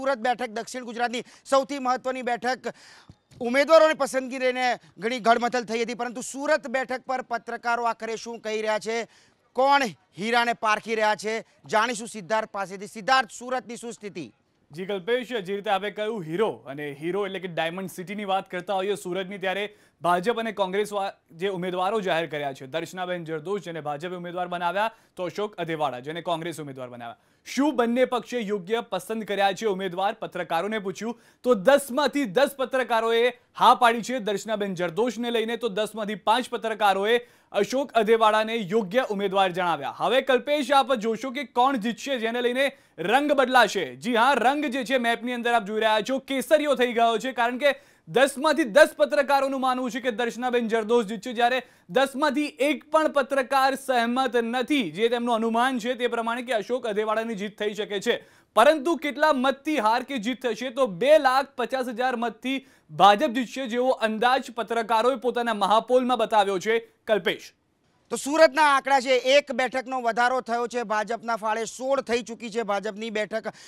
સુરત બેઠક દક્ષિણ ગુજરાતની સૌથી મહત્વની બેઠક ઉમેદવારોની પસંદગી લઈને ઘણી ગડમથલ થઈ હતી, પરંતુ સુરત બેઠક પર પત્રકારો આખરે શું કહી રહ્યા છે, કોણ હીરાને પારખી રહ્યા છે, જાણીશું સિદ્ધાર્થ પાસેથી। સિદ્ધાર્થ, સુરતની શું સ્થિતિ? જી કલ્પેશ, જે રીતે આપણે કહ્યું હીરો અને હીરો એટલે કે ડાયમંડ સિટીની વાત કરતા હોઈએ સુરતની, ત્યારે ભાજપ અને કોંગ્રેસ જે ઉમેદવારો જાહેર કર્યા છે, દર્શનાબેન જરદોશ જેને ભાજપે ઉમેદવાર બનાવ્યા, તો અશોક અધેવાડા જેને કોંગ્રેસ ઉમેદવાર બનાવ્યા। શું બંને પક્ષે યોગ્ય પસંદ કર્યા છે ઉમેદવાર? પત્રકારોને પૂછ્યું તો 10માંથી 10 પત્રકારોએ હા પાડી છે દર્શનાબેન જરદોશને લઈને, તો 10માંથી 5 પત્રકારોએ અશોક અધેવાડાને યોગ્ય ઉમેદવાર જણાવ્યા। હવે કલ્પેશ, આપ જોશો કે કોણ જીતશે, જેને લઈને રંગ બદલાશે। જી હા, રંગ જે છે મેપની અંદર આપ જોઈ રહ્યા છો કેસરીયો થઈ ગયો છે, કારણ કે 10માંથી 10 પત્રકારોનું માનવું છે કે દર્શનાબેન જરદોશ જીતશે, જ્યારે 10માંથી એક પણ પત્રકાર સહેમત નથી, જે તેમનું અનુમાન છે તે પ્રમાણે કે અશોક અધેવાડાની જીત થઈ શકે છે। પરંતુ કેટલા મતથી હાર કે જીત થશે, તો 2,50,000 મતથી ભાજપ જીતશે, જેવો અંદાજ પત્રકારોએ પોતાના મહાપોલમાં બતાવ્યો છે। કલ્પેશ, તો સુરતના આંકડા છે, એક બેઠકનો વધારો થયો છે ભાજપના ફાળે, 16 થઈ ચૂકી છે ભાજપની બેઠક।